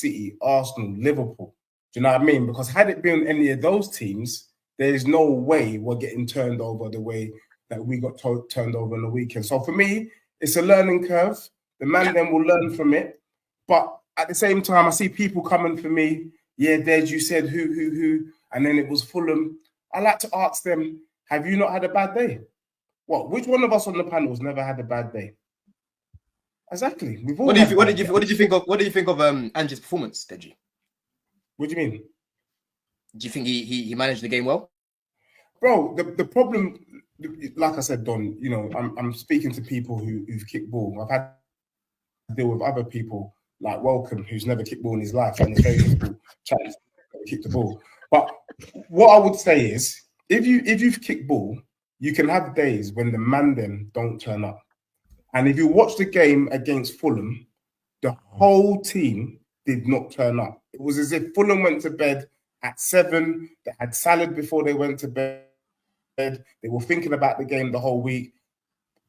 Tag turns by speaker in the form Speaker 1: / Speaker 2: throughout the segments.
Speaker 1: City, Arsenal, Liverpool. Do you know what I mean? Because had it been any of those teams, there's no way we're getting turned over the way that we got turned over on the weekend. So for me, it's a learning curve. The man then will learn from it. But at the same time, I see people coming for me. Yeah, Dej, you said who, and then it was Fulham. I like to ask them, have you not had a bad day? What? Which one of us on the panel has never had a bad day? Exactly. We've all.
Speaker 2: What did you think of Ange's performance, Deji?
Speaker 1: What do you mean?
Speaker 2: Do you think he managed the game well?
Speaker 1: Bro, the problem, like I said, Don, you know, I'm speaking to people who've kicked ball. I've had to deal with other people like Welcome, who's never kicked ball in his life, and it's very difficult to kick the ball. But what I would say is, if you've kicked ball, you can have days when the man them don't turn up. And if you watch the game against Fulham, the whole team did not turn up. It was as if Fulham went to bed at 7. They had salad before they went to bed. They were thinking about the game the whole week.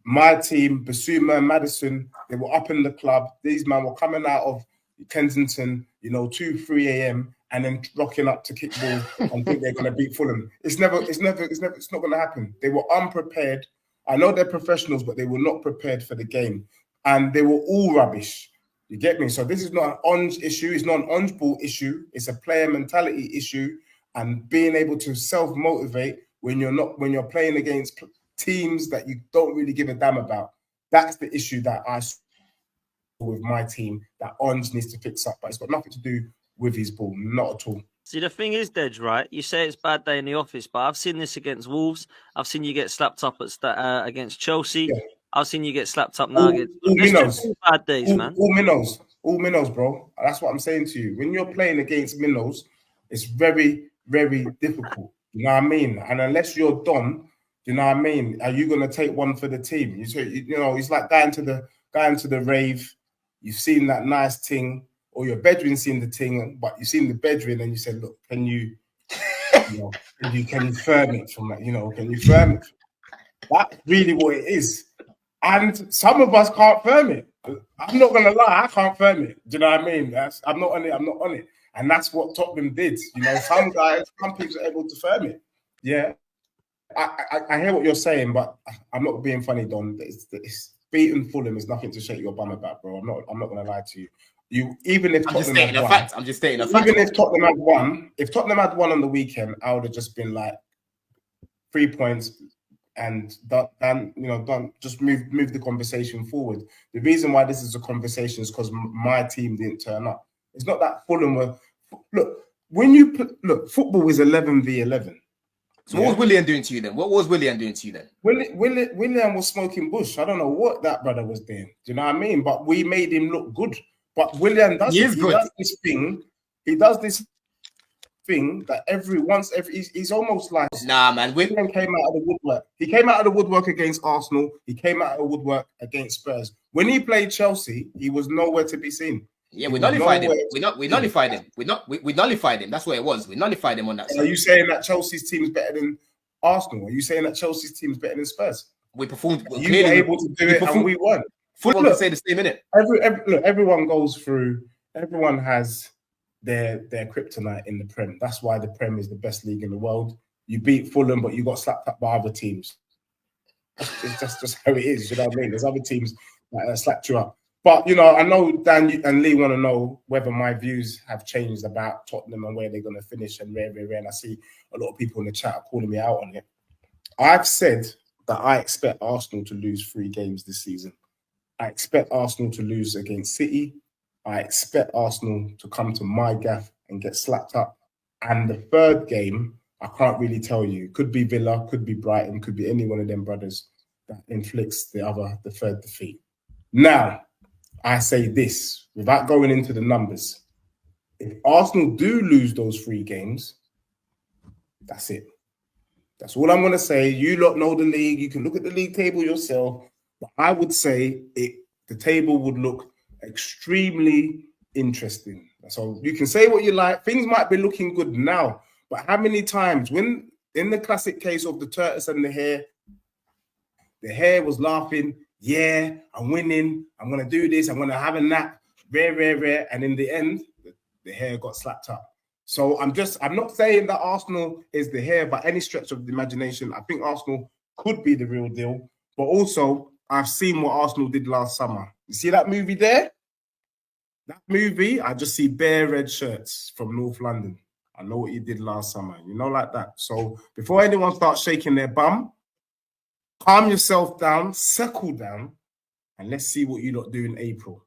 Speaker 1: My team, Basuma, Madison, they were up in the club. These men were coming out of Kensington, 2, 3 a.m. and then rocking up to kick ball and think they're going to beat Fulham. It's not going to happen. They were unprepared. I know they're professionals, but they were not prepared for the game. And they were all rubbish. You get me? So this is not an Onge issue. It's not an Onge ball issue. It's a player mentality issue. And being able to self-motivate when you're playing against teams that you don't really give a damn about. That's the issue that I saw with my team that Onge needs to fix up. But it's got nothing to do with his ball. Not at all.
Speaker 3: See, the thing is, Dej, right? You say it's bad day in the office, but I've seen this against Wolves. I've seen you get slapped up against Chelsea. Yeah. I've seen you get slapped up now against bad days, man.
Speaker 1: All minnows, bro. That's what I'm saying to you. When you're playing against minnows, it's very, very difficult. You know what I mean? And unless you're done, you know what I mean? Are you going to take one for the team? It's like going to the rave. You've seen that nice thing. Or your bedroom seen the thing, but you've seen the bedroom and you said, look, can you firm it from that? Can you firm it? That's really what it is. And some of us can't firm it. I'm not going to lie, I can't firm it. Do you know what I mean? I'm not on it. And that's what Tottenham did. Some people are able to firm it. Yeah. I hear what you're saying, but I'm not being funny, Don. It's beating Fulham is nothing to shake your bum about, bro. I'm not going to lie to you. I'm just stating a fact. Even if Tottenham had won on the weekend, I would have just been like 3 points and done. Just move the conversation forward. The reason why this is a conversation is because my team didn't turn up. It's not that Fulham were. Look, football is 11v11.
Speaker 2: So what was Willian doing to you then?
Speaker 1: Willian was smoking bush. I don't know what that brother was doing. Do you know what I mean? But we made him look good. But Willian does this thing. He does this thing that he's almost like,
Speaker 2: nah, man.
Speaker 1: Willian came out of the woodwork. He came out of the woodwork against Arsenal. He came out of the woodwork against Spurs. When he played Chelsea, he was nowhere to be seen.
Speaker 2: Yeah, we nullified him. We nullified him. We nullified him. That's what it was. We nullified him on that.
Speaker 1: Are you saying that Chelsea's team is better than Arsenal? Are you saying that Chelsea's team is better than Spurs?
Speaker 2: We performed.
Speaker 1: You were able to do it, and we won.
Speaker 2: Fulham can say the same, innit?
Speaker 1: Everyone goes through. Everyone has their kryptonite in the Prem. That's why the Prem is the best league in the world. You beat Fulham, but you got slapped up by other teams. That's just how it is. You know what I mean? There's other teams that slapped you up. But, I know Dan and Lee want to know whether my views have changed about Tottenham and where they're going to finish and where. And I see a lot of people in the chat are calling me out on it. I've said that I expect Arsenal to lose 3 games this season. I expect Arsenal to lose against City. I expect Arsenal to come to my gaff and get slapped up. And the third game, I can't really tell you. Could be Villa, could be Brighton, could be any one of them brothers that inflicts the third defeat. Now, I say this, without going into the numbers. If Arsenal do lose those 3 games, that's it. That's all I'm going to say. You lot know the league. You can look at the league table yourself. But I would say the table would look extremely interesting. So you can say what you like. Things might be looking good now. But how many times, when in the classic case of the tortoise and the hare was laughing, yeah, I'm winning. I'm going to do this. I'm going to have a nap. Rare. And in the end, The hair got slapped up. So I'm not saying that Arsenal is the hair by any stretch of the imagination. I think Arsenal could be the real deal. But also, I've seen what Arsenal did last summer. You see that movie there? That movie, I just see bare red shirts from North London. I know what you did last summer, like that. So before anyone starts shaking their bum, calm yourself down, settle down, and let's see what you lot do in April.